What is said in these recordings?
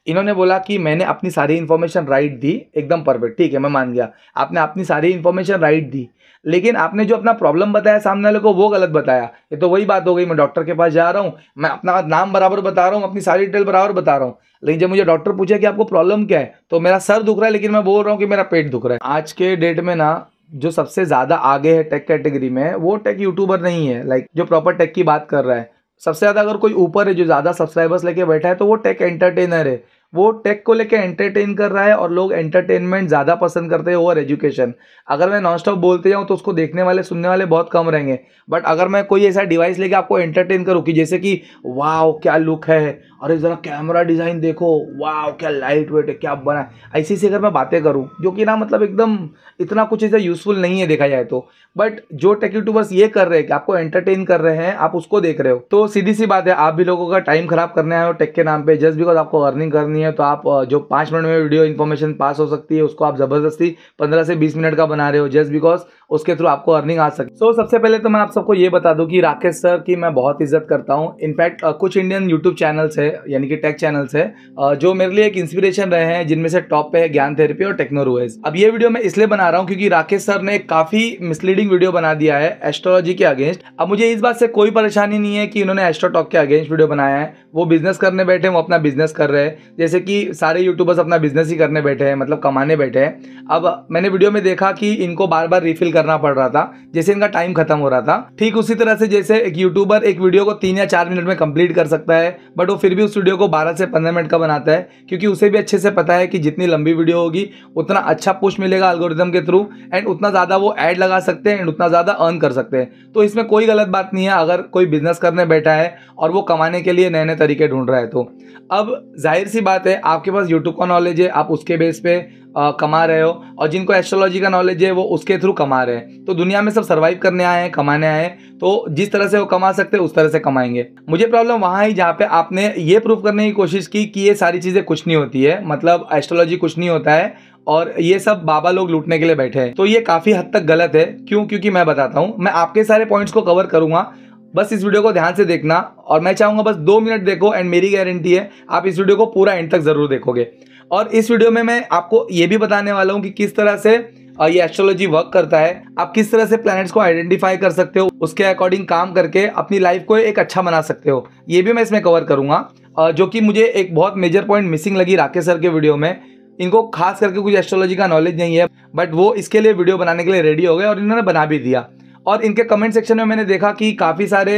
इन्होंने बोला कि मैंने अपनी सारी इन्फॉर्मेशन राइट दी, एकदम परफेक्ट, ठीक है मैं मान गया, आपने अपनी सारी इन्फॉर्मेशन राइट दी, लेकिन आपने जो अपना प्रॉब्लम बताया सामने वाले को वो गलत बताया। ये तो वही बात हो गई, मैं डॉक्टर के पास जा रहा हूँ, मैं अपना नाम बराबर बता रहा हूँ, अपनी सारी डिटेल बराबर बता रहा हूँ, लेकिन जब मुझे डॉक्टर पूछे कि आपको प्रॉब्लम क्या है, तो मेरा सर दुख रहा है, लेकिन मैं बोल रहा हूँ कि मेरा पेट दुख रहा है। आज के डेट में ना जो सबसे ज़्यादा आगे है टेक कैटेगरी में, वो टेक यूट्यूबर नहीं है, लाइक जो प्रॉपर टेक की बात कर रहा है। सबसे ज़्यादा अगर कोई ऊपर है जो ज़्यादा सब्सक्राइबर्स लेके बैठा है, तो वो टेक एंटरटेनर है। वो टेक को लेके एंटरटेन कर रहा है, और लोग एंटरटेनमेंट ज़्यादा पसंद करते हैं ओवर एजुकेशन। अगर मैं नॉन स्टॉप बोलते जाऊँ तो उसको देखने वाले सुनने वाले बहुत कम रहेंगे, बट अगर मैं कोई ऐसा डिवाइस लेके आपको एंटरटेन करूँ कि जैसे कि वाह क्या लुक है, अरे ज़रा कैमरा डिज़ाइन देखो, वाह क्या लाइट वेट है, क्या बना है, ऐसी सी अगर मैं बातें करूँ जो कि ना मतलब एकदम इतना कुछ ऐसा यूज़फुल नहीं है देखा जाए तो, बट जो टेक यूट्यूबर्स ये कर रहे हैं कि आपको एंटरटेन कर रहे हैं, आप उसको देख रहे हो, तो सीधी सी बात है आप भी लोगों का टाइम खराब करने आए हो टेक के नाम पे, जस्ट बिकॉज आपको अर्निंग करनी है। तो आप जो 5 मिनट में वीडियो इन्फॉर्मेशन पास हो सकती है, उसको आप ज़बरदस्ती 15 से 20 मिनट का बना रहे हो, जस्ट बिकॉज उसके थ्रू आपको अर्निंग आ सकती है। सो सबसे पहले तो मैं आप सबको ये बता दूं कि राकेश सर की मैं बहुत इज्जत करता हूं। इनफैक्ट कुछ इंडियन यूट्यूब चैनल्स है, यानी कि टेक चैनल्स है, जो मेरे लिए एक इंस्पिरेशन रहे हैं, जिनमें से टॉप पे है ज्ञान थेरेपी और टेक्नोरूएज। अब ये वीडियो मैं इसलिए बना रहा हूँ क्योंकि राकेश सर ने काफी मिसलीडिंग वीडियो बना दिया है एस्ट्रोलॉजी के अगेंस्ट। अब मुझे इस बात से कोई परेशानी नहीं है कि इन्होंने एस्ट्रोटॉक के अगेंस्ट वीडियो बनाया है, वो बिजनेस करने बैठे हैं, वो अपना बिजनेस कर रहे हैं, जैसे कि सारे यूट्यूबर्स अपना बिजनेस ही करने बैठे हैं, मतलब कमाने बैठे हैं। अब मैंने वीडियो में देखा कि इनको बार बार रिफिल करना पड़ रहा था, जैसे इनका टाइम खत्म हो रहा था। ठीक उसी तरह से जैसे एक यूट्यूबर एक वीडियो को 3 या 4 मिनट में कंप्लीट कर सकता है, बट वो फिर भी उस वीडियो को 12 से 15 मिनट का बनाता है, क्योंकि उसे भी अच्छे से पता है कि जितनी लंबी वीडियो होगी उतना अच्छा पुश मिलेगा एल्गोरिथम के थ्रू, एंड उतना ज़्यादा वो ऐड लगा सकते हैं, एंड उतना ज़्यादा अर्न कर सकते हैं। तो इसमें कोई गलत बात नहीं है अगर कोई बिजनेस करने बैठा है और वो कमाने के लिए नए नए तरीके ढूंढ रहा है। तो अब जाहिर सी बात है आपके पास यूट्यूब का नॉलेज है, आप उसके बेस पे कमा रहे हो, और जिनको एस्ट्रोलॉजी का नॉलेज है वो उसके थ्रू कमा रहे हैं। तो दुनिया में सब सर्वाइव करने आए हैं, कमाने आए हैं, तो जिस तरह से वो कमा सकते हैं उस तरह से कमाएंगे। मुझे प्रॉब्लम वहाँ ही जहाँ पे आपने ये प्रूव करने की कोशिश की कि ये सारी चीज़ें कुछ नहीं होती है, मतलब एस्ट्रोलॉजी कुछ नहीं होता है और ये सब बाबा लोग लूटने के लिए बैठे हैं। तो ये काफ़ी हद तक गलत है। क्यों? क्योंकि मैं बताता हूँ, मैं आपके सारे पॉइंट्स को कवर करूँगा, बस इस वीडियो को ध्यान से देखना, और मैं चाहूँगा बस 2 मिनट देखो, एंड मेरी गारंटी है आप इस वीडियो को पूरा एंड तक ज़रूर देखोगे। और इस वीडियो में मैं आपको ये भी बताने वाला हूँ कि किस तरह से ये एस्ट्रोलॉजी वर्क करता है, आप किस तरह से प्लैनेट्स को आइडेंटिफाई कर सकते हो, उसके अकॉर्डिंग काम करके अपनी लाइफ को एक अच्छा बना सकते हो, ये भी मैं इसमें कवर करूँगा। जो कि मुझे एक बहुत मेजर पॉइंट मिसिंग लगी राकेश सर के वीडियो में। इनको खास करके कुछ एस्ट्रोलॉजी का नॉलेज नहीं है, बट वो इसके लिए वीडियो बनाने के लिए रेडी हो गए और इन्होंने बना भी दिया। और इनके कमेंट सेक्शन में मैंने देखा कि काफ़ी सारे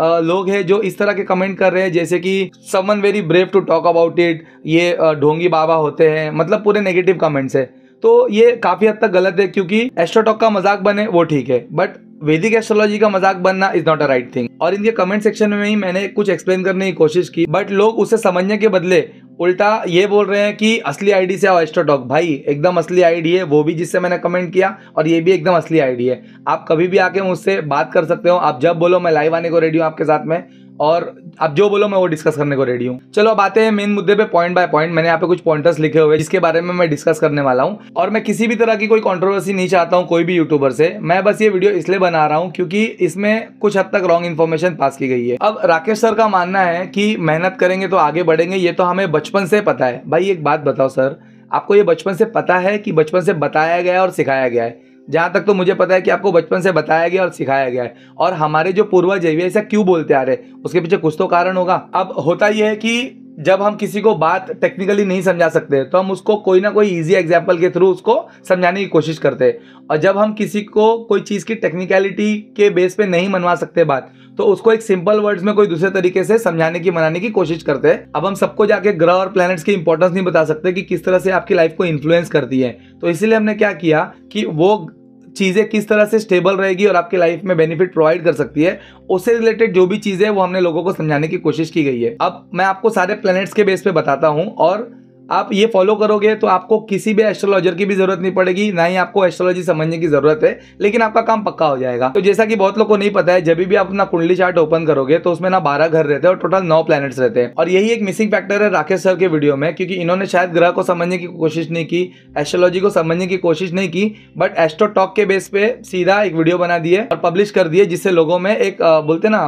लोग हैं जो इस तरह के कमेंट कर रहे हैं, जैसे कि someone very brave to talk about it, ये ढोंगी बाबा होते हैं, मतलब पूरे नेगेटिव कमेंट्स है। तो ये काफ़ी हद तक गलत है, क्योंकि एस्ट्रोटॉक का मजाक बने वो ठीक है, बट वैदिक एस्ट्रोलॉजी का मजाक बनना is not a right thing. और इनके कमेंट सेक्शन में ही मैंने कुछ एक्सप्लेन करने की कोशिश की, बट लोग उसे समझने के बदले उल्टा ये बोल रहे हैं कि असली आईडी से आओ एस्ट्रोटॉक। भाई एकदम असली आईडी है वो भी, जिससे मैंने कमेंट किया, और ये भी एकदम असली आईडी है। आप कभी भी आके मुझसे बात कर सकते हो, आप जब बोलो मैं लाइव आने को रेडी हूँ आपके साथ में, और आप जो बोलो मैं वो डिस्कस करने को रेडी हूँ। चलो अब आते हैं मेन मुद्दे पे, पॉइंट बाय पॉइंट। मैंने यहाँ पे कुछ पॉइंटर्स लिखे हुए जिसके बारे में मैं डिस्कस करने वाला हूँ, और मैं किसी भी तरह की कोई कंट्रोवर्सी नहीं चाहता हूँ कोई भी यूट्यूबर से। मैं बस ये वीडियो इसलिए बना रहा हूँ क्योंकि इसमें कुछ हद तक रॉन्ग इन्फॉर्मेशन पास की गई है। अब राकेश सर का मानना है कि मेहनत करेंगे तो आगे बढ़ेंगे, ये तो हमें बचपन से पता है। भाई एक बात बताओ सर, आपको ये बचपन से पता है कि बचपन से बताया गया है और सिखाया गया है? जहाँ तक तो मुझे पता है कि आपको बचपन से बताया गया और सिखाया गया है। और हमारे जो पूर्वज है वे ऐसा क्यों बोलते आ रहे, उसके पीछे कुछ तो कारण होगा। अब होता यह है कि जब हम किसी को बात टेक्निकली नहीं समझा सकते तो हम उसको कोई ना कोई इजी एग्जाम्पल के थ्रू उसको समझाने की कोशिश करते हैं, और जब हम किसी को कोई चीज़ की टेक्निकलिटी के बेस पे नहीं मनवा सकते बात, तो उसको एक सिंपल वर्ड्स में कोई दूसरे तरीके से समझाने की मनाने की कोशिश करते हैं। अब हम सबको जाके ग्रह और प्लैनेट्स की इंपॉर्टेंस नहीं बता सकते कि किस तरह से आपकी लाइफ को इन्फ्लुएंस करती है। तो इसीलिए हमने क्या किया कि वो चीज़ें किस तरह से स्टेबल रहेगी और आपकी लाइफ में बेनिफिट प्रोवाइड कर सकती है, उससे रिलेटेड जो भी चीज़ें वो हमने लोगों को समझाने की कोशिश की गई है। अब मैं आपको सारे प्लैनेट्स के बेस पे बताता हूँ, और आप ये फॉलो करोगे तो आपको किसी भी एस्ट्रोलॉजर की भी जरूरत नहीं पड़ेगी, ना ही आपको एस्ट्रोलॉजी समझने की जरूरत है, लेकिन आपका काम पक्का हो जाएगा। तो जैसा कि बहुत लोग को नहीं पता है, जब भी आप अपना कुंडली चार्ट ओपन करोगे तो उसमें ना 12 घर रहते हैं और टोटल 9 प्लैनेट्स रहते हैं। और यही एक मिसिंग फैक्टर है राकेश सर के वीडियो में, क्योंकि इन्होंने शायद ग्रह को समझने की कोशिश नहीं की, एस्ट्रोलॉजी को समझने की कोशिश नहीं की, बट एस्ट्रो टॉक के बेस पे सीधा एक वीडियो बना दिए और पब्लिश कर दिए, जिससे लोगों में एक बोलते ना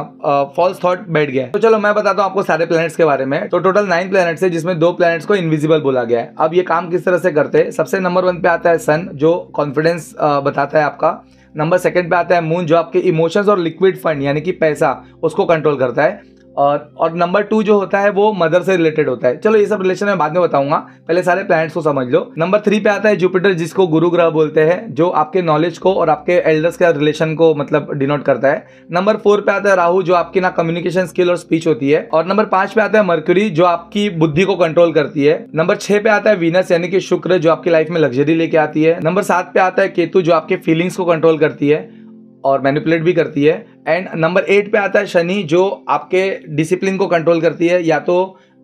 फॉल्स थॉट बैठ गया। तो चलो मैं बताता हूँ आपको सारे प्लैनेट्स के बारे में। तो टोटल 9 प्लैनेट्स है, जिसमें 2 प्लैनेट्स को इनविजिबल बोला गया है। अब ये काम किस तरह से करते हैं, सबसे नंबर 1 पे आता है सन, जो कॉन्फिडेंस बताता है आपका। नंबर 2 पे आता है मून, जो आपके इमोशंस और लिक्विड फंड यानी कि पैसा उसको कंट्रोल करता है। और नंबर 2 जो होता है वो मदर से रिलेटेड होता है। चलो ये सब रिलेशन मैं बाद में बताऊंगा, पहले सारे प्लैनेट्स को समझ लो। नंबर 3 पे आता है जुपिटर, जिसको गुरु ग्रह बोलते हैं, जो आपके नॉलेज को और आपके एल्डर्स के रिलेशन को मतलब डिनोट करता है। नंबर 4 पे आता है राहु, जो आपकी ना कम्युनिकेशन स्किल और स्पीच होती है। और नंबर 5 पे आता है मर्क्यूरी, जो आपकी बुद्धि को कंट्रोल करती है। नंबर 6 पे आता है वीनस यानी कि शुक्र, जो आपकी लाइफ में लग्जरी लेके आती है। नंबर 7 पे आता है केतु, जो आपके फीलिंग्स को कंट्रोल करती है और मैनिपुलेट भी करती है। एंड नंबर 8 पे आता है शनि, जो आपके डिसिप्लिन को कंट्रोल करती है, या तो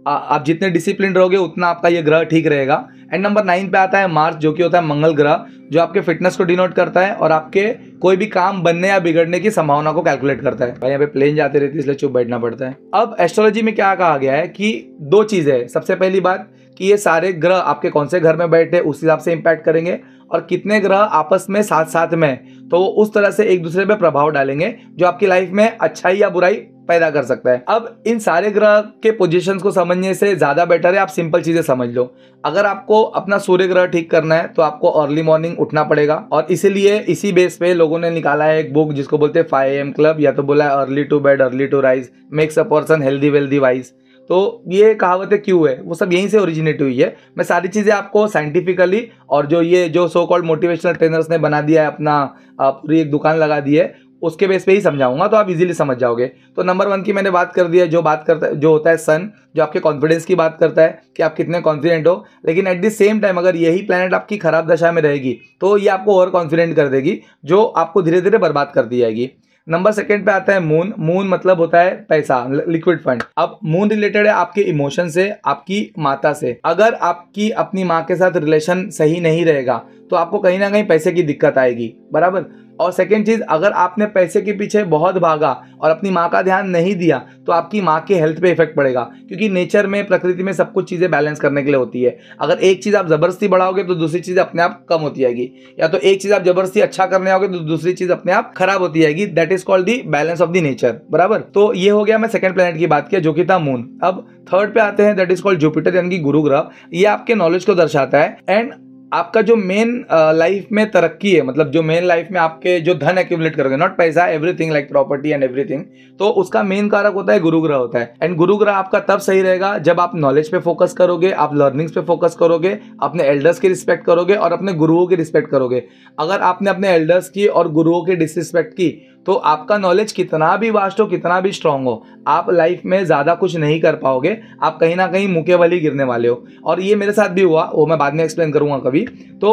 आप जितने डिसिप्लिन रहोगे उतना आपका ये ग्रह ठीक रहेगा। एंड नंबर 9 पे आता है मार्स, जो कि होता है मंगल ग्रह, जो आपके फिटनेस को डिनोट करता है और आपके कोई भी काम बनने या बिगड़ने की संभावना को कैलकुलेट करता है। भाई यहाँ पे प्लेन जाते रहती है इसलिए चुप बैठना पड़ता है। अब एस्ट्रोलॉजी में क्या कहा गया है कि 2 चीजें है। सबसे पहली बात कि ये सारे ग्रह आपके कौन से घर में बैठे उस हिसाब से इंपैक्ट करेंगे, और कितने ग्रह आपस में साथ साथ में, तो उस तरह से एक दूसरे पे प्रभाव डालेंगे, जो आपकी लाइफ में अच्छाई या बुराई पैदा कर सकता है। अब इन सारे ग्रह के पोजीशंस को समझने से ज्यादा बेटर है आप सिंपल चीजें समझ लो। अगर आपको अपना सूर्य ग्रह ठीक करना है तो आपको अर्ली मॉर्निंग उठना पड़ेगा, और इसीलिए इसी बेस पे लोगों ने निकाला है एक बुक जिसको बोलते हैं 5 AM क्लब, या तो बोला है early to bed early to rise makes a person healthy wealthy wise. तो ये कहावतें क्यों है, वो सब यहीं से ओरिजिनेट हुई है। मैं सारी चीज़ें आपको साइंटिफिकली, और जो ये जो सो कॉल्ड मोटिवेशनल ट्रेनर्स ने बना दिया है अपना पूरी एक दुकान लगा दी है, उसके बेस पे ही समझाऊंगा, तो आप इजीली समझ जाओगे। तो नंबर 1 की मैंने बात कर दी है, जो बात करता है जो होता है सन, जो आपके कॉन्फिडेंस की बात करता है कि आप कितने कॉन्फिडेंट हो। लेकिन एट द सेम टाइम अगर यही प्लैनेट आपकी खराब दशा में रहेगी तो ये आपको ओवर कॉन्फिडेंट कर देगी, जो आपको धीरे धीरे बर्बाद कर दी जाएगी। नंबर 2 पे आता है मून। मून मतलब होता है पैसा, लिक्विड फंड। अब मून रिलेटेड है आपके इमोशन से, आपकी माता से। अगर आपकी अपनी माँ के साथ रिलेशन सही नहीं रहेगा तो आपको कहीं ना कहीं पैसे की दिक्कत आएगी, बराबर। और सेकेंड चीज, अगर आपने पैसे के पीछे बहुत भागा और अपनी माँ का ध्यान नहीं दिया तो आपकी माँ के हेल्थ पे इफेक्ट पड़ेगा, क्योंकि नेचर में, प्रकृति में सब कुछ चीजें बैलेंस करने के लिए होती है। अगर एक चीज आप जबरदस्ती बढ़ाओगे तो दूसरी चीज अपने आप कम होती जाएगी, या तो एक चीज आप जबरदस्ती अच्छा करने आओगे तो दूसरी चीज अपने आप खराब होती जाएगी। That is called the balance of the nature, बराबर। तो ये हो गया, मैं सेकंड प्लैनेट की बात किया जो कि था मून। अब थर्ड पे आते हैं, दैट इज कॉल्ड जुपिटर यानी कि गुरु ग्रह। ये आपके नॉलेज को दर्शाता है, एंड आपका जो मेन लाइफ में तरक्की है, मतलब जो मेन लाइफ में आपके जो धन एक्यूमुलेट करोगे, नॉट पैसा, everything like property and everything, तो उसका मेन कारक होता है गुरु ग्रह होता है। एंड गुरु ग्रह आपका तब सही रहेगा जब आप नॉलेज पे फोकस करोगे, आप लर्निंग्स पे फोकस करोगे, अपने एल्डर्स की रिस्पेक्ट करोगे और अपने गुरुओं की रिस्पेक्ट करोगे। अगर आपने अपने एल्डर्स की और गुरुओं की डिसरिस्पेक्ट की तो आपका नॉलेज कितना भी वास्ट हो, कितना भी स्ट्रांग हो, आप लाइफ में ज़्यादा कुछ नहीं कर पाओगे, आप कहीं ना कहीं मुके वाली गिरने वाले हो। और ये मेरे साथ भी हुआ, वो मैं बाद में एक्सप्लेन करूंगा कभी। तो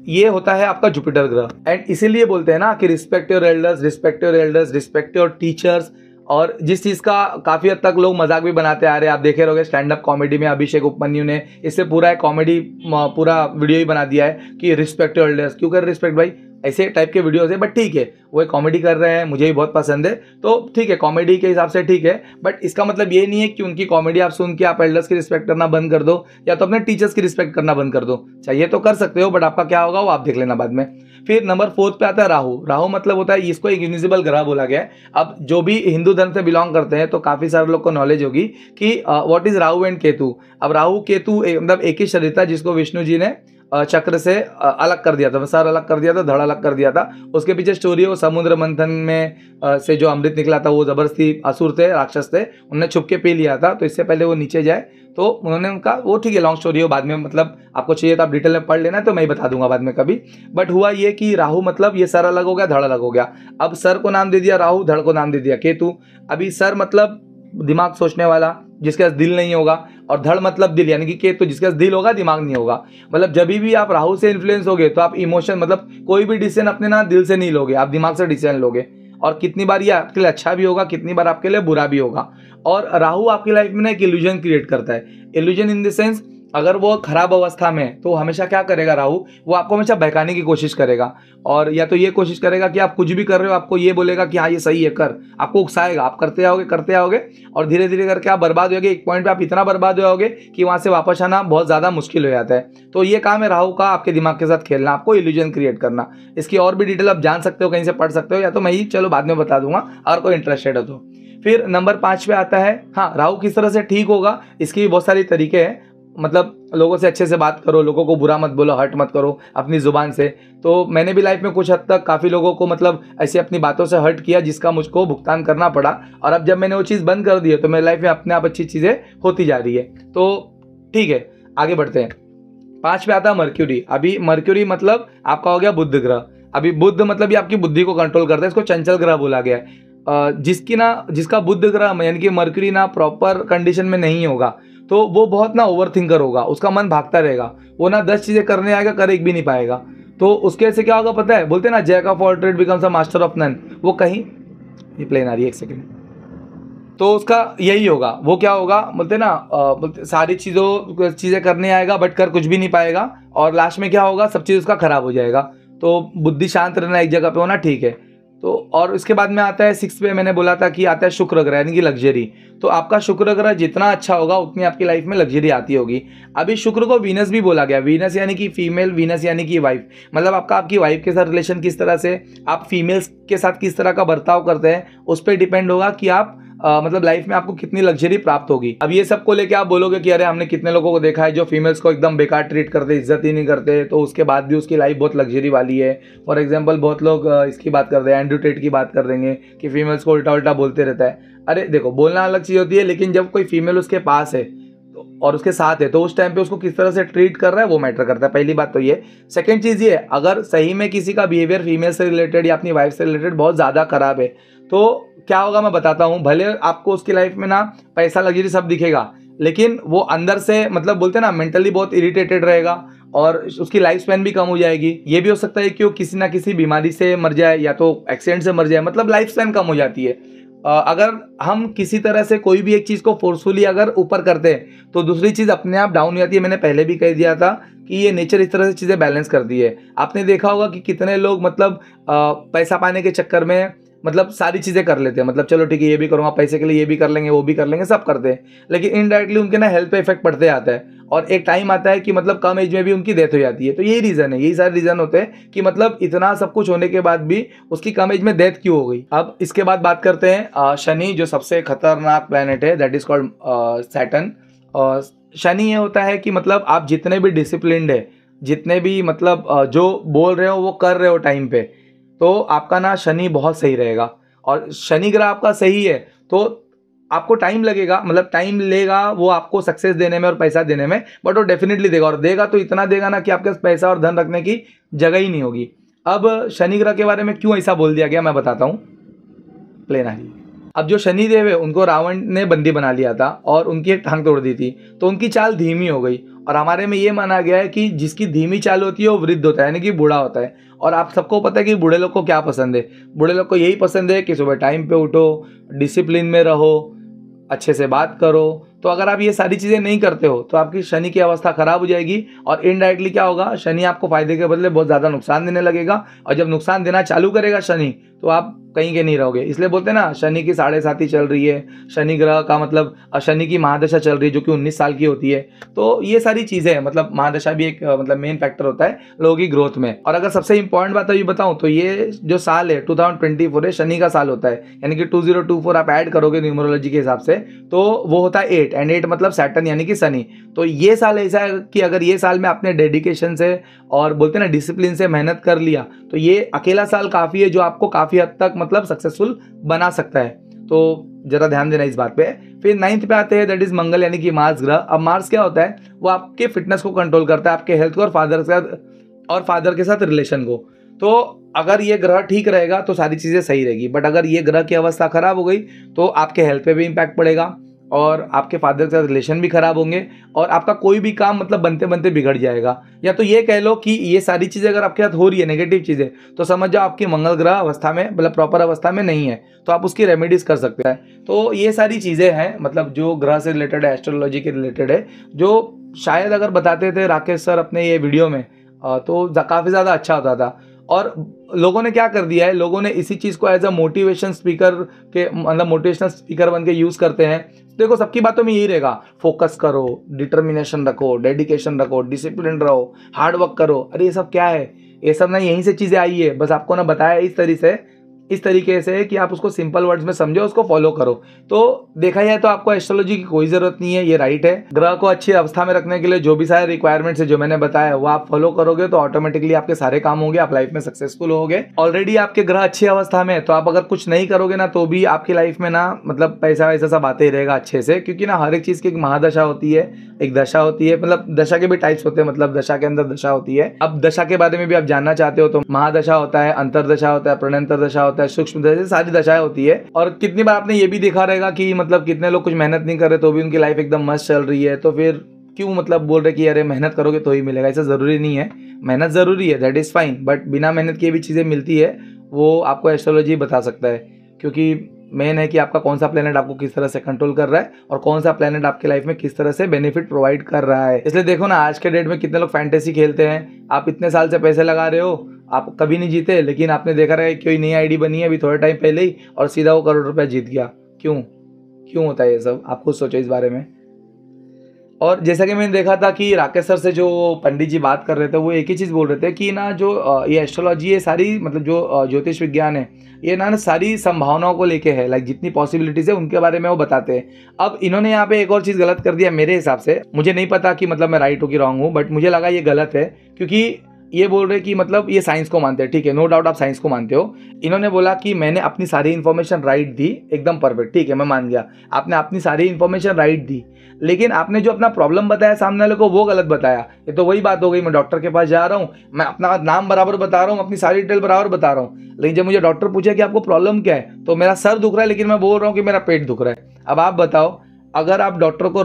ये होता है आपका जुपिटर ग्रह। एंड इसीलिए बोलते हैं ना कि respect your elders, respect your elders, respect your teachers. और जिस चीज़ का काफ़ी हद तक लोग मजाक भी बनाते आ रहे हैं, आप देखे रहोगे स्टैंड अप कॉमेडी में अभिषेक उपमन्यु ने इससे पूरा एक कॉमेडी पूरा वीडियो ही बना दिया है कि रिस्पेक्ट योर एल्डर्स। क्यों कर रिस्पेक्ट भाई, ऐसे टाइप के वीडियोस है, बट ठीक है, वो एक कॉमेडी कर रहे हैं, मुझे भी बहुत पसंद है, तो ठीक है, कॉमेडी के हिसाब से ठीक है। बट इसका मतलब ये नहीं है कि उनकी कॉमेडी आप सुन के आप एल्डर्स की रिस्पेक्ट करना बंद कर दो, या तो अपने टीचर्स की रिस्पेक्ट करना बंद कर दो। चाहिए तो कर सकते हो, बट आपका क्या होगा वो आप देख लेना बाद में। फिर नंबर 4 पे आता है राहु। राहु मतलब होता है, इसको एक इनविजिबल ग्रह बोला गया है। अब जो भी हिंदू धर्म से बिलोंग करते हैं तो काफी सारे लोग को नॉलेज होगी कि what is Rahu and Ketu. अब राहु केतु मतलब एक ही शरीर था जिसको विष्णु जी ने चक्र से अलग कर दिया था, सर अलग कर दिया था, धड़ अलग कर दिया था। उसके पीछे स्टोरी है, वो समुद्र मंथन में से जो अमृत निकला था वो जबरदस्ती असुर थे, राक्षस थे, उन्होंने छुप के पी लिया था। तो इससे पहले वो नीचे जाए तो उन्होंने उनका, वो ठीक है लॉन्ग स्टोरी है, बाद में मतलब आपको चाहिए तो आप डिटेल में पढ़ लेना, तो मैं ही बता दूंगा बाद में कभी। बट हुआ ये कि राहु मतलब ये सर अलग हो गया, धड़ अलग हो गया। अब सर को नाम दे दिया राहु, धड़ को नाम दे दिया केतु। अभी सर मतलब दिमाग सोचने वाला, जिसके पास दिल नहीं होगा, और धड़ मतलब दिल यानी कि केतु, जिसके पास दिल होगा दिमाग नहीं होगा। मतलब जब भी आप राहु से इन्फ्लुएंस होगे तो आप इमोशन, मतलब कोई भी डिसीजन अपने ना दिल से नहीं लोगे, आप दिमाग से डिसीजन लोगे। और कितनी बार ये आपके लिए अच्छा भी होगा, कितनी बार आपके लिए बुरा भी होगा। और राहु आपकी लाइफ में ना एक इल्यूजन क्रिएट करता है। इल्यूजन इन द सेंस अगर वो खराब अवस्था में है तो हमेशा क्या करेगा राहु, वो आपको हमेशा बहकाने की कोशिश करेगा। और या तो ये कोशिश करेगा कि आप कुछ भी कर रहे हो आपको ये बोलेगा कि हाँ ये सही है कर, आपको उकसाएगा, आप करते आओगे और धीरे धीरे करके आप बर्बाद हो जाओगे। एक पॉइंट पे आप इतना बर्बाद हो जाओगे कि वहाँ से वापस आना बहुत ज़्यादा मुश्किल हो जाता है। तो ये काम है राहु का, आपके दिमाग के साथ खेलना, आपको इल्यूजन क्रिएट करना। इसकी और भी डिटेल आप जान सकते हो, कहीं से पढ़ सकते हो, या तो मैं ही चलो बाद में बता दूंगा अगर कोई इंटरेस्टेड हो तो। फिर नंबर 5 पे आता है, हाँ राहु किस तरह से ठीक होगा, इसकी भी बहुत सारी तरीके हैं। मतलब लोगों से अच्छे से बात करो, लोगों को बुरा मत बोलो, हर्ट मत करो अपनी ज़ुबान से। तो मैंने भी लाइफ में कुछ हद तक काफ़ी लोगों को मतलब ऐसे अपनी बातों से हर्ट किया, जिसका मुझको भुगतान करना पड़ा। और अब जब मैंने वो चीज़ बंद कर दी है तो मेरी लाइफ में अपने आप अच्छी चीज़ें होती जा रही है। तो ठीक है, आगे बढ़ते हैं। 5 पे आता है मर्क्यूरी। अभी मर्क्यूरी मतलब आपका हो गया बुध ग्रह। अभी बुध मतलब ये आपकी बुद्धि को कंट्रोल करता है, इसको चंचल ग्रह बोला गया है। जिसका बुध ग्रह यानी कि मर्क्यूरी ना प्रॉपर कंडीशन में नहीं होगा तो वो बहुत ना ओवर थिंकर होगा, उसका मन भागता रहेगा, वो ना 10 चीज़ें करने आएगा, कर एक भी नहीं पाएगा। तो उसके से क्या होगा पता है, बोलते हैं ना jack of all trade becomes a master of none. वो कहीं, ये प्लेन आ रही है, एक सेकेंड, तो उसका यही होगा। वो क्या होगा बोलते ना, बोलते सारी चीज़ें करने आएगा बट कर कुछ भी नहीं पाएगा, और लास्ट में क्या होगा, सब चीज़ उसका खराब हो जाएगा। तो बुद्धि शांत रहना, एक जगह पे होना ठीक है। तो और इसके बाद में आता है 6 पे, मैंने बोला था कि आता है शुक्र ग्रह यानी कि लग्जरी। तो आपका शुक्र ग्रह जितना अच्छा होगा उतनी आपकी लाइफ में लग्जरी आती होगी। अभी शुक्र को वीनस भी बोला गया, वीनस यानी कि फीमेल, वीनस यानी कि वाइफ। मतलब आपकी वाइफ के साथ रिलेशन किस तरह से, आप फीमेल्स के साथ किस तरह का बर्ताव करते हैं, उस पर डिपेंड होगा कि आप मतलब लाइफ में आपको कितनी लग्जरी प्राप्त होगी। अब ये सब को लेके आप बोलोगे कि अरे हमने कितने लोगों को देखा है जो फीमेल्स को एकदम बेकार ट्रीट करते, इज्जत ही नहीं करते, तो उसके बाद भी उसकी लाइफ बहुत लग्जरी वाली है। फॉर एग्जांपल बहुत लोग इसकी बात करते हैं, एंड्रू टेट की बात कर देंगे कि फीमेल्स को उल्टा उल्टा बोलते रहता है। अरे देखो, बोलना अलग चीज़ होती है, लेकिन जब कोई फीमेल उसके पास है और उसके साथ है तो उस टाइम पे उसको किस तरह से ट्रीट कर रहा है वो मैटर करता है। पहली बात तो ये। सेकंड चीज़ ये, अगर सही में किसी का बिहेवियर फीमेल से रिलेटेड या अपनी वाइफ से रिलेटेड बहुत ज़्यादा खराब है तो क्या होगा मैं बताता हूँ। भले आपको उसकी लाइफ में ना पैसा लग्जरी सब दिखेगा, लेकिन वो अंदर से मतलब बोलते हैं ना मेंटली बहुत इरिटेटेड रहेगा और उसकी लाइफ स्पैन भी कम हो जाएगी। ये भी हो सकता है कि वो किसी ना किसी बीमारी से मर जाए या तो एक्सीडेंट से मर जाए, मतलब लाइफ स्पैन कम हो जाती है। अगर हम किसी तरह से कोई भी एक चीज़ को फोर्सफुली अगर ऊपर करते हैं तो दूसरी चीज़ अपने आप डाउन हो जाती है। मैंने पहले भी कह दिया था कि ये नेचर इस तरह से चीज़ें बैलेंस करती है। आपने देखा होगा कि कितने लोग मतलब पैसा पाने के चक्कर में मतलब सारी चीज़ें कर लेते हैं, मतलब चलो ठीक है ये भी करूँगा पैसे के लिए, ये भी कर लेंगे वो भी कर लेंगे, सब करते हैं, लेकिन इनडायरेक्टली उनके ना हेल्थ पे इफेक्ट पड़ते आता है और एक टाइम आता है कि मतलब कम एज में भी उनकी डेथ हो जाती है। तो यही रीज़न है, यही सारे रीज़न होते हैं कि मतलब इतना सब कुछ होने के बाद भी उसकी कम एज में डेथ क्यों हो गई। अब इसके बाद बात करते हैं शनि, जो सबसे खतरनाक प्लैनेट है, that is called Saturn. Shani ये होता है कि मतलब आप जितने भी डिसिप्लिन्ड है, जितने भी मतलब जो बोल रहे हो वो कर रहे हो टाइम पे, तो आपका ना शनि बहुत सही रहेगा। और शनि ग्रह आपका सही है तो आपको टाइम लगेगा, मतलब टाइम लेगा वो आपको सक्सेस देने में और पैसा देने में, बट वो डेफिनेटली देगा, और देगा तो इतना देगा ना कि आपके पास पैसा और धन रखने की जगह ही नहीं होगी। अब शनि ग्रह के बारे में क्यों ऐसा बोल दिया गया मैं बताता हूँ, प्लेन आ रही है। अब जो शनि देव है उनको रावण ने बंदी बना लिया था और उनकी एक टांग तोड़ दी थी, तो उनकी चाल धीमी हो गई। और हमारे में ये माना गया है कि जिसकी धीमी चाल होती है वो वृद्ध होता है, यानी कि बूढ़ा होता है। और आप सबको पता है कि बूढ़े लोग को क्या पसंद है, बूढ़े लोग को यही पसंद है कि सुबह टाइम पे उठो, डिसिप्लिन में रहो, अच्छे से बात करो। तो अगर आप ये सारी चीज़ें नहीं करते हो तो आपकी शनि की अवस्था खराब हो जाएगी और इनडायरेक्टली क्या होगा, शनि आपको फायदे के बदले बहुत ज़्यादा नुकसान देने लगेगा। और जब नुकसान देना चालू करेगा शनि तो आप कहीं के नहीं रहोगे। इसलिए बोलते हैं ना शनि की 7.5 चल रही है, शनि ग्रह का मतलब शनि की महादशा चल रही है जो कि 19 साल की होती है। तो ये सारी चीज़ें हैं, मतलब महादशा भी एक मतलब मेन फैक्टर होता है लोगों की ग्रोथ में। और अगर सबसे इंपॉर्टेंट बात अभी बताऊं तो ये जो साल है 2024 है, शनि का साल होता है, यानी कि 2024 आप ऐड करोगे न्यूमरोलॉजी के हिसाब से तो वो होता है 8, एंड 8 मतलब सैटर्न यानी कि शनि। तो ये साल ऐसा है कि अगर ये साल में आपने डेडिकेशन से और बोलते हैं ना डिसिप्लिन से मेहनत कर लिया तो ये अकेला साल काफ़ी है जो आपको काफ़ी हद तक मतलब सक्सेसफुल बना सकता है। तो जरा ध्यान देना इस बात पे। फिर 9th पे आते हैं, दैट इज मंगल यानी कि मार्स ग्रह। अब मार्स क्या होता है, वो आपके फिटनेस को कंट्रोल करता है, आपके हेल्थ को और फादर के साथ रिलेशन को। तो अगर ये ग्रह ठीक रहेगा तो सारी चीज़ें सही रहेगी, बट अगर ये ग्रह की अवस्था खराब हो गई तो आपके हेल्थ पे भी इम्पैक्ट पड़ेगा और आपके फादर के साथ रिलेशन भी खराब होंगे और आपका कोई भी काम मतलब बनते बनते बिगड़ जाएगा। या तो ये कह लो कि ये सारी चीज़ें अगर आपके साथ हो रही है नेगेटिव चीज़ें, तो समझ जाओ आपकी मंगल ग्रह अवस्था में मतलब प्रॉपर अवस्था में नहीं है, तो आप उसकी रेमेडीज कर सकते हैं। तो ये सारी चीज़ें हैं मतलब जो ग्रह से रिलेटेड है, एस्ट्रोलॉजी के रिलेटेड है, जो शायद अगर बताते थे राकेश सर अपने ये वीडियो में तो काफ़ी ज़्यादा अच्छा होता था। और लोगों ने क्या कर दिया है, लोगों ने इसी चीज़ को एज अ मोटिवेशन स्पीकर के मतलब मोटिवेशनल स्पीकर बन के यूज़ करते हैं। देखो सबकी बातों में यही रहेगा, फोकस करो, डिटर्मिनेशन रखो, डेडिकेशन रखो, डिसिप्लिन रहो, हार्ड वर्क करो। अरे ये सब क्या है? ये सब ना यहीं से चीज़ें आई है, बस आपको ना बताया इस तरीके से कि आप उसको सिंपल वर्ड्स में समझो, उसको फॉलो करो। तो देखा जाए तो आपको एस्ट्रोलॉजी की कोई ज़रूरत नहीं है, ये राइट है। ग्रह को अच्छी अवस्था में रखने के लिए जो भी सारे रिक्वायरमेंट्स है जो मैंने बताया वो आप फॉलो करोगे तो ऑटोमेटिकली आपके सारे काम होंगे, आप लाइफ में सक्सेसफुल होगे। ऑलरेडी आपके ग्रह अच्छी अवस्था में है तो आप अगर कुछ नहीं करोगे ना तो भी आपकी लाइफ में ना मतलब पैसा वैसा सब आते ही रहेगा अच्छे से, क्योंकि ना हर एक चीज़ की एक महादशा होती है, एक दशा होती है, मतलब दशा के भी टाइप्स होते हैं, मतलब दशा के अंदर दशा होती है। अब दशा के बारे में भी आप जानना चाहते हो तो महादशा होता है, अंतरदशा होता है, प्रणंतर दशा होता है, सूक्ष्म दशा, सारी दशाएं होती है। और कितनी बार आपने ये भी देखा रहेगा कि मतलब कितने लोग कुछ मेहनत नहीं कर रहे तो भी उनकी लाइफ एकदम मस्त चल रही है। तो फिर क्यों मतलब बोल रहे कि अरे मेहनत करोगे तो ही मिलेगा? ऐसा ज़रूरी नहीं है। मेहनत ज़रूरी है, दैट इज़ फाइन, बट बिना मेहनत के भी चीज़ें मिलती है, वो आपको एस्ट्रोलॉजी बता सकता है। क्योंकि मेन है कि आपका कौन सा प्लेनेट आपको किस तरह से कंट्रोल कर रहा है और कौन सा प्लेनेट आपकी लाइफ में किस तरह से बेनिफिट प्रोवाइड कर रहा है। इसलिए देखो ना आज के डेट में कितने लोग फैंटेसी खेलते हैं। आप इतने साल से पैसे लगा रहे हो, आप कभी नहीं जीते, लेकिन आपने देखा रहा है कोई नई आईडी बनी है अभी थोड़े टाइम पहले ही और सीधा वो करोड़ रुपया जीत गया। क्यों क्यों होता है ये सब? आप खुद सोचो इस बारे में। और जैसा कि मैंने देखा था कि राकेश सर से जो पंडित जी बात कर रहे थे वो एक ही चीज़ बोल रहे थे कि ना जो ये एस्ट्रोलॉजी है सारी, मतलब जो ज्योतिष विज्ञान है ये ना सारी संभावनाओं को लेके है, लाइक जितनी पॉसिबिलिटीज़ है उनके बारे में वो बताते हैं। अब इन्होंने यहाँ पे एक और चीज़ गलत कर दिया मेरे हिसाब से। मुझे नहीं पता कि मतलब मैं राइट हूँ कि रॉन्ग हूँ, बट मुझे लगा ये गलत है। क्योंकि ये बोल रहे कि मतलब ये साइंस को मानते हैं, ठीक है, नो डाउट आप साइंस को मानते हो। इन्होंने बोला कि मैंने अपनी सारी इन्फॉर्मेशन राइट दी, एकदम परफेक्ट, ठीक है, मैं मान गया आपने अपनी सारी इन्फॉर्मेशन राइट दी, लेकिन आपने जो अपना प्रॉब्लम बताया सामने वाले को वो गलत बताया। ये तो वही बात हो गई, मैं डॉक्टर के पास जा रहा हूँ, मैं अपना नाम बराबर बता रहा हूँ, अपनी सारी डिटेल बराबर बता रहा हूँ, लेकिन जब मुझे डॉक्टर पूछे कि आपको प्रॉब्लम क्या है तो मेरा सर दुख रहा है, लेकिन मैं बोल रहा हूँ कि मेरा पेट दुख रहा है। अब आप बताओ, अगर आप डॉक्टर को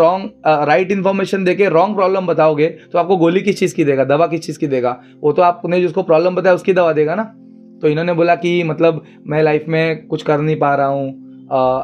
राइट इन्फॉर्मेशन देके रॉन्ग प्रॉब्लम बताओगे तो आपको गोली किस चीज़ की देगा, दवा किस चीज़ की देगा? वो तो आपने जिसको प्रॉब्लम बताया उसकी दवा देगा ना। तो इन्होंने बोला कि मतलब मैं लाइफ में कुछ कर नहीं पा रहा हूँ,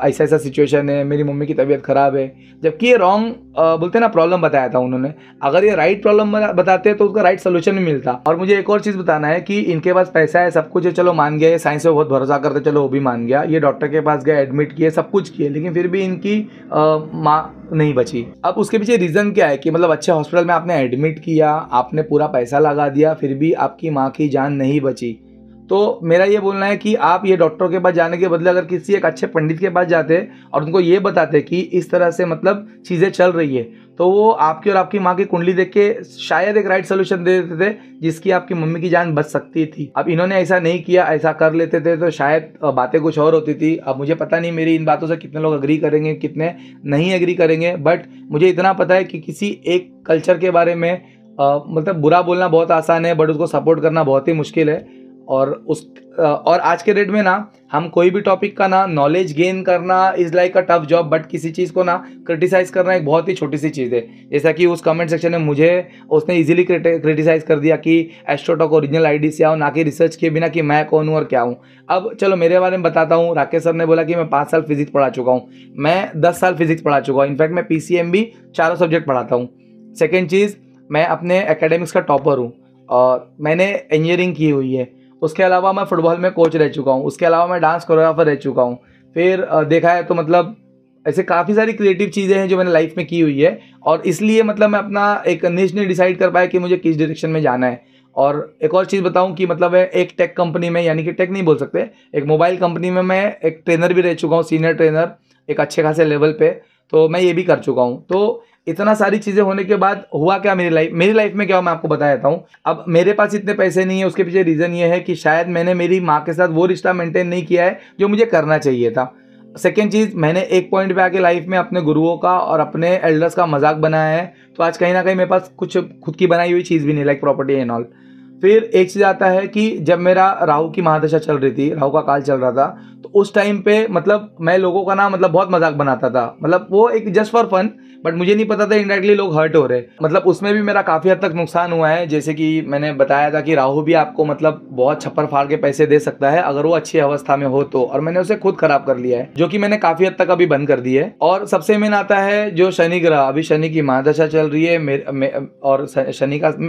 ऐसा ऐसा सिचुएशन है, मेरी मम्मी की तबीयत ख़राब है, जबकि ये रॉन्ग बोलते ना प्रॉब्लम बताया था उन्होंने। अगर ये राइट प्रॉब्लम बताते तो उसका राइट सोल्यूशन भी मिलता। और मुझे एक और चीज़ बताना है कि इनके पास पैसा है, सब कुछ है, चलो मान गया, ये साइंस पे बहुत भरोसा करते, चलो वो भी मान गया, ये डॉक्टर के पास गए, एडमिट किए, सब कुछ किए, लेकिन फिर भी इनकी माँ नहीं बची। अब उसके पीछे रीज़न क्या है कि मतलब अच्छे हॉस्पिटल में आपने एडमिट किया, आपने पूरा पैसा लगा दिया, फिर भी आपकी माँ की जान नहीं बची। तो मेरा ये बोलना है कि आप ये डॉक्टर के पास जाने के बदले अगर किसी एक अच्छे पंडित के पास जाते और उनको ये बताते कि इस तरह से मतलब चीज़ें चल रही है, तो वो आपकी और आपकी माँ की कुंडली देख के शायद एक राइट सोल्यूशन दे देते थे जिसकी आपकी मम्मी की जान बच सकती थी। अब इन्होंने ऐसा नहीं किया, ऐसा कर लेते थे तो शायद बातें कुछ और होती थी। अब मुझे पता नहीं मेरी इन बातों से कितने लोग एग्री करेंगे, कितने नहीं एग्री करेंगे, बट मुझे इतना पता है कि किसी एक कल्चर के बारे में मतलब बुरा बोलना बहुत आसान है, बट उसको सपोर्ट करना बहुत ही मुश्किल है। और आज के डेट में ना हम कोई भी टॉपिक का ना नॉलेज गेन करना is like a tough job, but किसी चीज़ को ना क्रिटिसाइज़ करना एक बहुत ही छोटी सी चीज़ है। जैसा कि उस कमेंट सेक्शन में मुझे उसने इजीली क्रिटिसाइज़ कर दिया कि एस्ट्रोटॉक ओरिजिनल आईडी से आओ, ना कि रिसर्च किए बिना कि मैं कौन हूँ और क्या हूँ। अब चलो मेरे बारे में बताता हूँ। राकेश सर ने बोला कि मैं 5 साल फिजिक्स पढ़ा चुका हूँ, मैं 10 साल फिजिक्स पढ़ा चुका हूँ, इनफैक्ट मैं PCMB चारों सब्जेक्ट पढ़ाता हूँ। सेकेंड चीज़, मैं अपने एकेडमिक्स का टॉपर हूँ और मैंने इंजीनियरिंग की हुई है। उसके अलावा मैं फुटबॉल में कोच रह चुका हूँ, उसके अलावा मैं डांस कोरियोग्राफर रह चुका हूँ। फिर देखा है तो मतलब ऐसे काफ़ी सारी क्रिएटिव चीज़ें हैं जो मैंने लाइफ में की हुई है, और इसलिए मतलब मैं अपना एक निश नहीं डिसाइड कर पाया कि मुझे किस डायरेक्शन में जाना है। और एक और चीज़ बताऊं कि मतलब एक टेक कंपनी में, यानी कि टेक नहीं बोल सकते, एक मोबाइल कंपनी में मैं एक ट्रेनर भी रह चुका हूँ, सीनियर ट्रेनर एक अच्छे खासे लेवल पे, तो मैं ये भी कर चुका हूँ। तो इतना सारी चीज़ें होने के बाद हुआ क्या मेरी लाइफ में क्या हुआ मैं आपको बता देता हूँ। अब मेरे पास इतने पैसे नहीं है, उसके पीछे रीज़न ये है कि शायद मैंने मेरी माँ के साथ वो रिश्ता मेंटेन नहीं किया है जो मुझे करना चाहिए था। सेकेंड चीज़, मैंने एक पॉइंट पे आके लाइफ में अपने गुरुओं का और अपने एल्डर्स का मजाक बनाया है, तो आज कहीं ना कहीं मेरे पास कुछ खुद की बनाई हुई चीज़ भी नहीं, लाइक प्रॉपर्टी एंड ऑल। फिर एक चीज़ आता है कि जब मेरा राहु की महादशा चल रही थी, राहु का काल चल रहा था, तो उस टाइम पे मतलब मैं लोगों का ना मतलब बहुत मजाक बनाता था, मतलब वो एक जस्ट फॉर फन, बट मुझे नहीं पता था इनडायरेक्टली लोग हर्ट हो रहे। मतलब उसमें भी मेरा काफ़ी हद तक नुकसान हुआ है। जैसे कि मैंने बताया था कि राहु भी आपको मतलब बहुत छप्पर फाड़ के पैसे दे सकता है अगर वो अच्छी अवस्था में हो तो, और मैंने उसे खुद खराब कर लिया है, जो कि मैंने काफ़ी हद तक अभी बंद कर दी है। और सबसे मेन आता है जो शनि ग्रह, अभी शनि की महादशा चल रही है और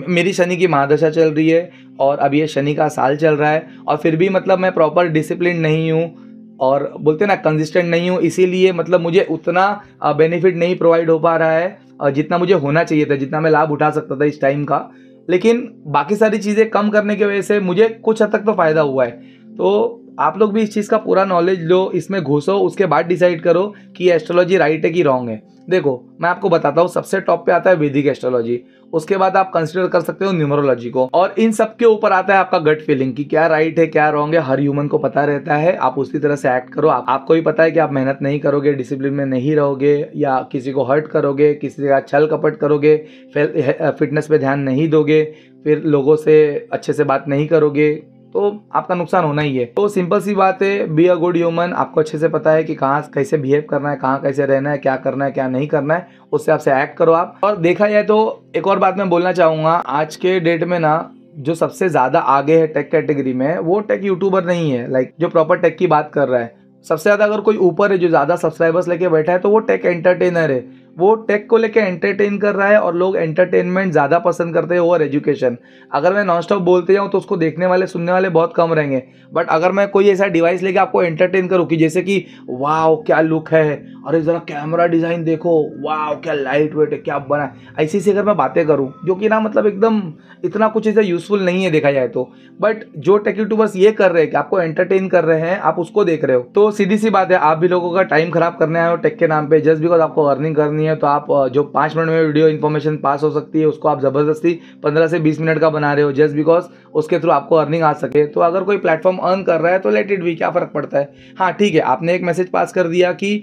मेरी शनि की महादशा चल रही है और अभी ये शनि का साल चल रहा है, और फिर भी मतलब मैं प्रॉपर डिसिप्लिन नहीं हूँ और बोलते ना कंसिस्टेंट नहीं हूँ, इसीलिए मतलब मुझे उतना बेनिफिट नहीं प्रोवाइड हो पा रहा है जितना मुझे होना चाहिए था, जितना मैं लाभ उठा सकता था इस टाइम का। लेकिन बाकी सारी चीज़ें कम करने की वजह से मुझे कुछ हद तक तो फ़ायदा हुआ है। तो आप लोग भी इस चीज़ का पूरा नॉलेज लो, इसमें घुसो, उसके बाद डिसाइड करो कि एस्ट्रोलॉजी राइट है कि रॉन्ग है। देखो मैं आपको बताता हूँ, सबसे टॉप पे आता है वैदिक एस्ट्रोलॉजी, उसके बाद आप कंसिडर कर सकते हो न्यूमरोलॉजी को, और इन सब के ऊपर आता है आपका गट फीलिंग कि क्या राइट है क्या रॉन्ग है। हर ह्यूमन को पता रहता है, आप उसी तरह से एक्ट करो। आपको भी पता है कि आप मेहनत नहीं करोगे, डिसिप्लिन में नहीं रहोगे, या किसी को हर्ट करोगे, किसी का छल कपट करोगे, फिटनेस पे ध्यान नहीं दोगे, फिर लोगों से अच्छे से बात नहीं करोगे, तो आपका नुकसान होना ही है। तो सिंपल सी बात है, बी अ गुड ह्यूमन। आपको अच्छे से पता है कि कहाँ कैसे बिहेव करना है, कहाँ कैसे रहना है, क्या करना है क्या नहीं करना है, उससे आपसे एक्ट करो आप। और देखा जाए तो एक और बात मैं बोलना चाहूँगा, आज के डेट में ना जो सबसे ज़्यादा आगे है टेक कैटेगरी में, वो टेक यूट्यूबर नहीं है, लाइक जो प्रॉपर टेक की बात कर रहा है। सबसे ज़्यादा अगर कोई ऊपर है जो ज़्यादा सब्सक्राइबर्स लेके बैठा है, तो वो टेक एंटरटेनर है। वो टेक को लेके एंटरटेन कर रहा है, और लोग एंटरटेनमेंट ज़्यादा पसंद करते हैं ओवर एजुकेशन। अगर मैं नॉन स्टॉप बोलते जाऊँ तो उसको देखने वाले सुनने वाले बहुत कम रहेंगे, बट अगर मैं कोई ऐसा डिवाइस लेके आपको एंटरटेन करूँ कि जैसे कि वाह क्या लुक है, अरे ज़रा कैमरा डिज़ाइन देखो, वाह क्या लाइट वेट है, क्या बना है, ऐसी सी अगर मैं बातें करूँ जो कि ना मतलब एकदम इतना कुछ ऐसा यूजफुल नहीं है देखा जाए तो, बट जो टेक यूट्यूबर्स ये कर रहे हैं कि आपको एंटरटेन कर रहे हैं, आप उसको देख रहे हो, तो सीधी सी बात है आप भी लोगों का टाइम खराब करने आए हो टेक के नाम पे, जस्ट बिकॉज आपको अर्निंग करनी है। तो आप जो 5 मिनट में वीडियो इन्फॉर्मेशन पास हो सकती है, उसको आप ज़बरदस्ती 15 से 20 मिनट का बना रहे हो, जस्ट बिकॉज उसके थ्रू आपको अर्निंग आ सके। तो अगर कोई प्लेटफॉर्म अर्न कर रहा है तो लेट इट बी, क्या फ़र्क पड़ता है। हाँ ठीक है, आपने एक मैसेज पास कर दिया कि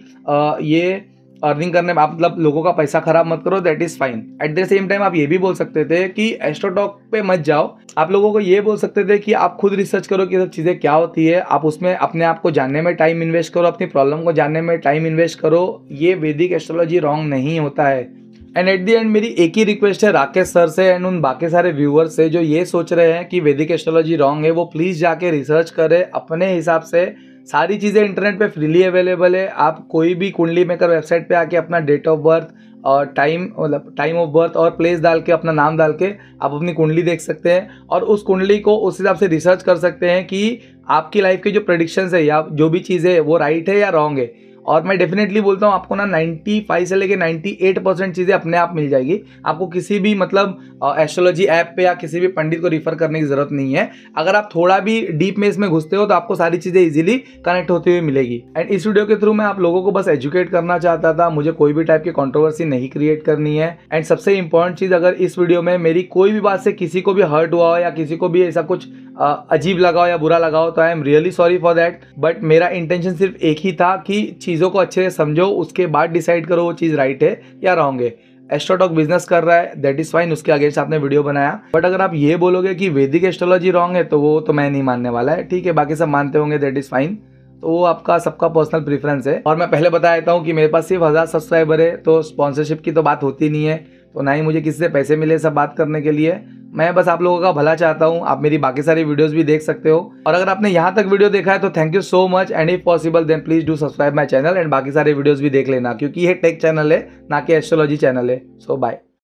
ये अर्निंग करने में आप मतलब लोगों का पैसा खराब मत करो, that is fine. At the same time आप ये भी बोल सकते थे कि एस्ट्रोटॉक पे मत जाओ, आप लोगों को ये बोल सकते थे कि आप खुद रिसर्च करो कि सब चीज़ें क्या होती है, आप उसमें अपने आप को जानने में टाइम इन्वेस्ट करो, अपनी प्रॉब्लम को जानने में टाइम इन्वेस्ट करो। ये वैदिक एस्ट्रोलॉजी रॉन्ग नहीं होता है। एंड एट द एंड मेरी एक ही रिक्वेस्ट है राकेश सर से एंड उन बाकी सारे व्यूअर्स से जो ये सोच रहे हैं कि वैदिक एस्ट्रोलॉजी रॉन्ग है, वो प्लीज़ जाके रिसर्च करें अपने हिसाब से। सारी चीज़ें इंटरनेट पे फ्रीली अवेलेबल है। आप कोई भी कुंडली मेकर वेबसाइट पे आके अपना डेट ऑफ बर्थ और टाइम ऑफ बर्थ और प्लेस डाल के, अपना नाम डाल के आप अपनी कुंडली देख सकते हैं, और उस कुंडली को उस हिसाब से रिसर्च कर सकते हैं कि आपकी लाइफ के जो प्रेडिक्शंस है या जो भी चीज़ें है वो राइट है या रॉन्ग है। और मैं डेफिनेटली बोलता हूँ आपको ना 95 से लेके 98% चीज़ें अपने आप मिल जाएगी। आपको किसी भी मतलब एस्ट्रोलॉजी ऐप पे या किसी भी पंडित को रिफ़र करने की ज़रूरत नहीं है। अगर आप थोड़ा भी डीप में इसमें घुसते हो तो आपको सारी चीज़ें इजीली कनेक्ट होती हुई मिलेगी। एंड इस वीडियो के थ्रू मैं आप लोगों को बस एजुकेट करना चाहता था, मुझे कोई भी टाइप की कंट्रोवर्सी नहीं क्रिएट करनी है। एंड सबसे इंपॉर्टेंट चीज़, अगर इस वीडियो में मेरी कोई भी बात से किसी को भी हर्ट हुआ हो या किसी को भी ऐसा कुछ अजीब लगा हो या बुरा लगा हो, तो I am really sorry for that. But मेरा इंटेंशन सिर्फ एक ही था कि चीज़ों को अच्छे से समझो, उसके बाद डिसाइड करो वो चीज़ राइट है या रॉन्ग है। एस्ट्रोटॉक बिजनेस कर रहा है, दैट इज़ फाइन, उसके अगेंस्ट आपने वीडियो बनाया। बट अगर आप ये बोलोगे कि वैदिक एस्ट्रोलॉजी रॉन्ग है, तो वो तो मैं नहीं मानने वाला है। ठीक है, बाकी सब मानते होंगे, दैट इज़ फाइन, तो वो आपका सबका पर्सनल प्रेफरेंस है। और मैं पहले बता देता हूँ कि मेरे पास सिर्फ 1000 सब्सक्राइबर है, तो स्पॉन्सरशिप की तो बात होती नहीं है, तो ना ही मुझे किसी से पैसे मिले सब बात करने के लिए। मैं बस आप लोगों का भला चाहता हूँ। आप मेरी बाकी सारी वीडियोस भी देख सकते हो, और अगर आपने यहाँ तक वीडियो देखा है तो thank you so much. And if possible then please do subscribe my channel, and बाकी सारे वीडियोस भी देख लेना, क्योंकि ये टेक चैनल है ना कि एस्ट्रोलॉजी चैनल है। सो बाय।